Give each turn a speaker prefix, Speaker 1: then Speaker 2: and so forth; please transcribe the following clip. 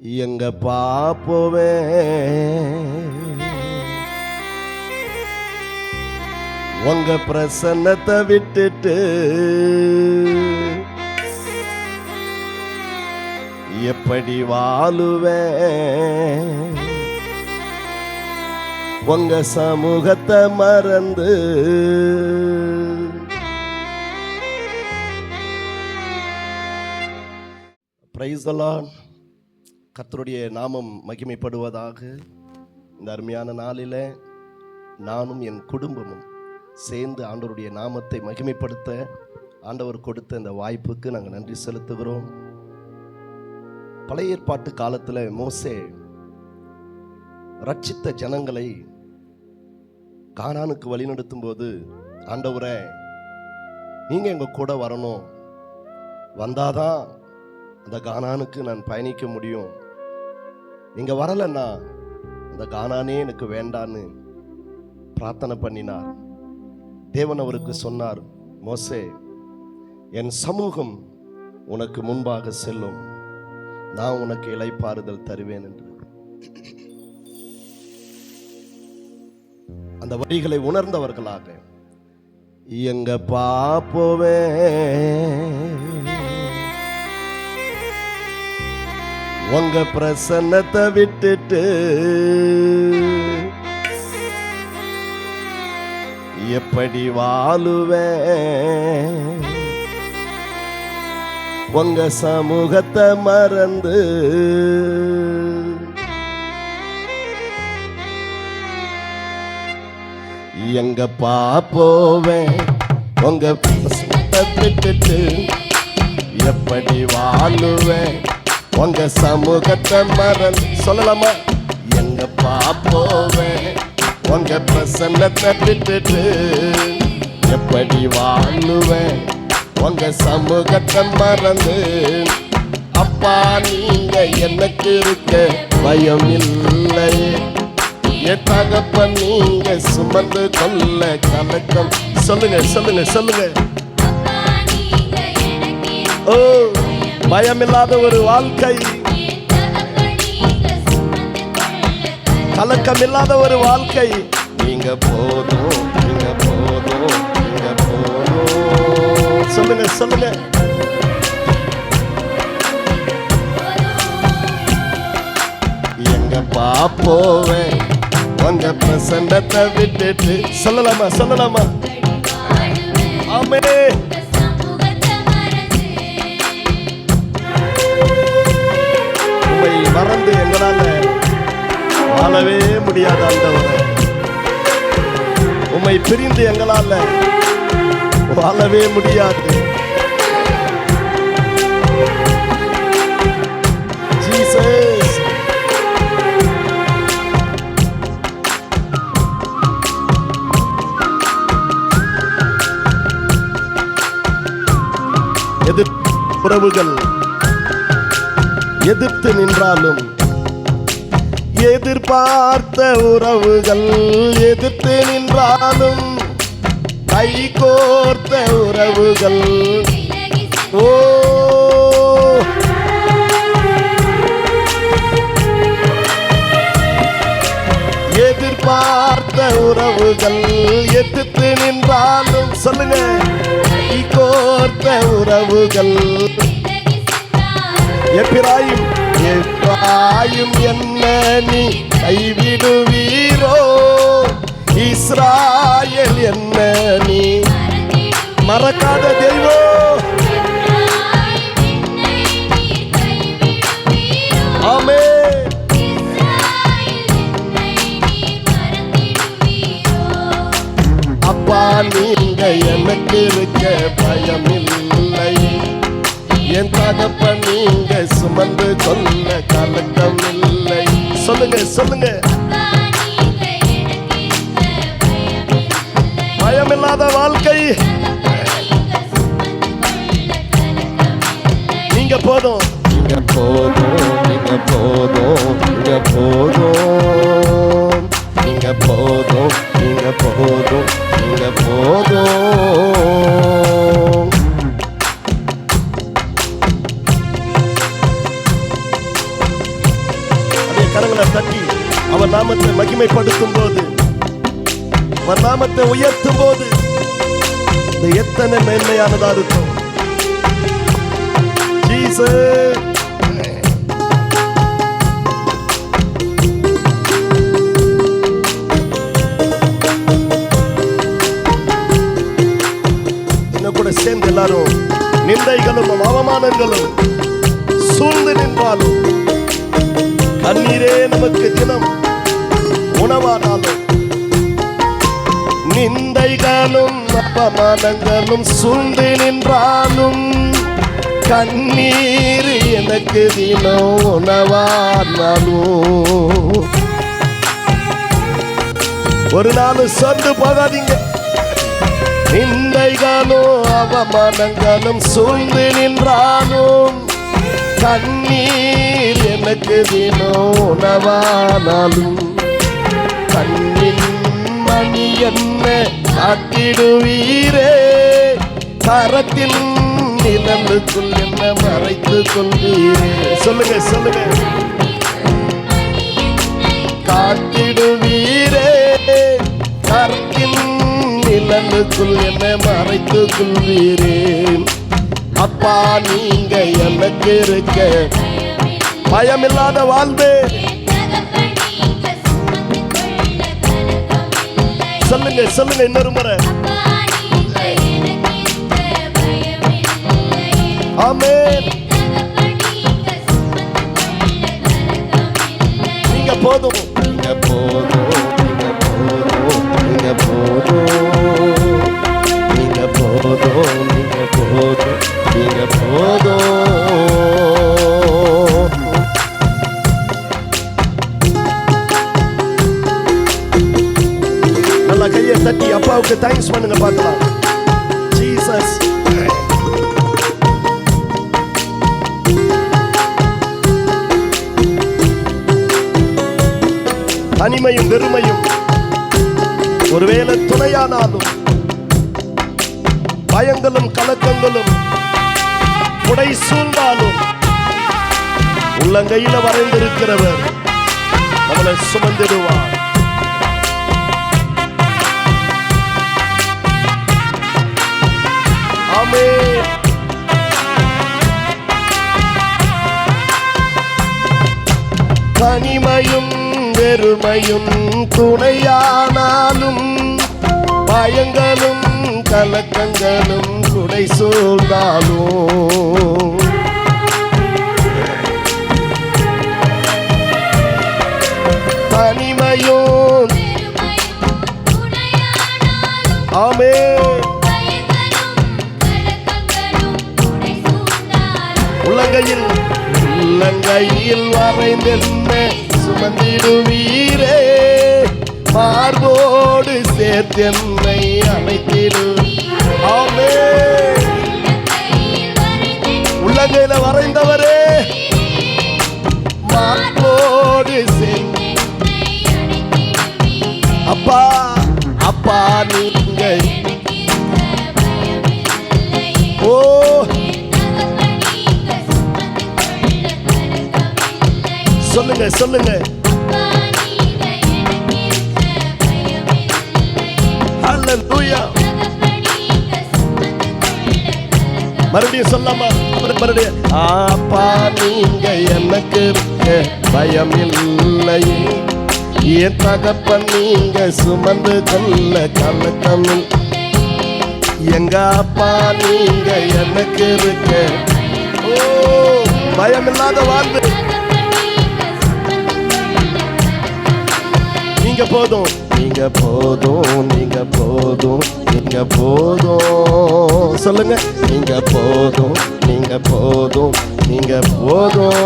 Speaker 1: எங்க பாப்போவே உங்க பிரசன்னத்தை விட்டுட்டு எப்படி வாழுவேன்? உங்க சமூகத்தை மறந்து பிரைஸ் தி லார்ட். கர்த்தருடைய நாமம் மகிமைப்படுவதாக. இந்த அருமையான நாளில் நானும் என் குடும்பமும் சேர்ந்து ஆண்டவருடைய நாமத்தை மகிமைப்படுத்த ஆண்டவர் கொடுத்த இந்த வாய்ப்புக்கு நாங்கள் நன்றி செலுத்துகிறோம். பழைய ஏற்பாட்டு காலத்தில் மோசே ரட்சித்த ஜனங்களை கானானுக்கு வழிநடத்தும் போது, ஆண்டவரே நீங்க எங்க கூட வரணும், வந்தாதான் அந்த கானானுக்கு நான் பயணிக்க முடியும், நீங்க வரலன்னா அந்த கானானே எனக்கு வேண்டான்னு பிரார்த்தனை பண்ணினார். தேவன் அவருக்கு சொன்னார், மோசே என் சமூகம் உனக்கு முன்பாக செல்லும், நான் உனக்கு இளைப்பாறுதல் தருவேன் என்று. அந்த வரிகளை உணர்ந்தவர்களாக எங்க பாப்போவே உங்க பிரசன்னத்தை விட்டுட்டு எப்படி வாழுவேன்? உங்க சமூகத்தை மறந்து எங்க பாப்போவேன்? உங்க பிரசன்னத்தை விட்டுட்டு எப்படி வாழுவேன்? உங்க சமூகத்தை மறந்து சொல்லலாமா? எங்க பாப்போவேன்? உங்க பிரசன்னத்தை விட்டுட்டு எப்படி வாழுவேன்? உங்க சமூகத்தை மறந்து. அப்பா நீங்க எனக்கு இருக்க பயம் இல்லை, என் தகப்பன் நீங்க சுமந்து கொள்ள கலக்கம். சொல்லுங்க சொல்லுங்க சொல்லுங்க. ஓ, பயமில்லாத ஒரு வாழ்க்கை, கலக்கம் இல்லாத ஒரு வாழ்க்கை. நீங்க போதும், நீங்க போதும், நீங்க போதும். சொல்லுங்க சொல்லுங்க. எங்க பாப்போவேன்? உங்க பிரசன்னத்தை விட்டுட்டு. சொல்லலாமா சொல்லலாமா? ஆமே. உம்மை மறந்து எங்களால வாழவே முடியாது ஆண்டவரே. உம்மை பிரிந்து எங்களால வாழவே முடியாது. ஜீசஸ். உறவுகள் எதிர்த்து நின்றாலும், எதிர்பார்த்த உறவுகள் எதிர்த்து நின்றாலும், கை கோர்த்த உறவுகள் ஓ எதிர்பார்த்த உறவுகள் எதிர்த்து நின்றாலும், சொல்லுங்க, கை கோர்த்த உறவுகள். எப்பிராயும் எப்பாயும் என்ன நீ கைவிடுவீரோ? இஸ்ராயேல் என்ன நீ மறக்காத தெய்வம். ஆமென். அப்பா நீங்க எனக்கு இருக்க பயமில்லை, என் தகப்பன் நீங்க சுமந்து கொள்ள கலக்கம் இல்லை. சொல்லுங்க சொல்லுங்க. பயமில்லாத வாழ்க்கை. நீங்க போதும், நீங்க போதும், நீங்க போதும், நீங்க போதும், நீங்க போதும், நீங்க போதும், நீங்க போதும். அவர் நாமத்தை மகிமைப்படுத்தும் போது, அவர் நாமத்தை உயர்த்தும் போது இது எத்தனை மேன்மையானதா இருக்கும். ஜீசஸ் கூட சேர்ந்து எல்லாரும் நிந்தைகளும் அவமானங்களும் சூழ்ந்து நின்றாலும், கண்ணீரே நமக்கு தினம் உணவானாலும், நிந்தைகளும் அவமானங்களும் சூழ்ந்து நின்றாலும், கண்ணீர் எனக்கு தினம் உணவானாலும், ஒரு நாள் சொந்து போகாதீங்க. நிந்தைகளும் அவமானங்களும் சூழ்ந்து நின்றாலும், கண்ணீர் எனக்கு தினம் உணவானாலும், கண்ணின் மணி என்ன காத்திடுவீரே, கரத்தில் நிழலுக்குள் என்ன மறைத்துக் கொள்வீரே. சொல்லுங்க சொல்லுங்க. காத்திடுவீரே, கரத்தில் நிழலுக்குள் என்ன மறைத்துக் கொள்வீரே. அப்பா நீங்க எனக்கு இருக்க பயமில்லாத வாழ்வே. சொல்லுங்க சொல்லுங்க இன்னொரு முறை. ஆமென். நீங்க போதும், நீங்க போதும், நீங்க போதும், நீங்க போதும், நீங்க போதும், நீங்க போதும், நீங்க போதும். நல்லா கையை தட்டி அப்பாவுக்கு தேங்க்ஸ் பண்ணுங்க பார்க்கலாம். ஜீசஸ். தனிமையும் வெறுமையும் ஒருவேளை துணையானாலும், பயங்களும் கலக்கங்களும் புடை சூழ்ந்தாலும், உள்ளங்கையில வரைந்திருக்கிறவர் நம்மளை சுமந்திடுவார். ஆமென். தனிமையும் வெறுமையும் துணையானாலும், பயங்களும் கலக்கங்களும் குடை சூழ்ந்தாலும், தனிமையும் ஆமென் உள்ளங்கையில் வரைந்தென்ன சுமந்திடுவீரே, மார்போடு சேர்த்தென்னை அணைத்திடு. ஆமென். உள்ளங்கையில வரைந்தவரே, மார்போடு சேர்த்து. அப்பா அப்பா நீங்க ஓ சொல்லுங்க சொல்லுங்க. ஹல்லேலூயா. மறுபடியும் சொல்லாமா? மறுபடியும். அப்பா நீங்க எனக்கு இருக்க பயம் இல்லை, என் தகப்பன் நீங்க சுமந்து கொள்ள கலக்கம். எங்க அப்பா நீங்க எனக்கு இருக்க ஓ பயமில்லாத வாழ்வு. நீங்க போதும், நீங்க போதும், நீங்க போதும், நீங்க போதும். சொல்லுங்க. நீங்க போதும், நீங்க போதும், நீங்க போதும்.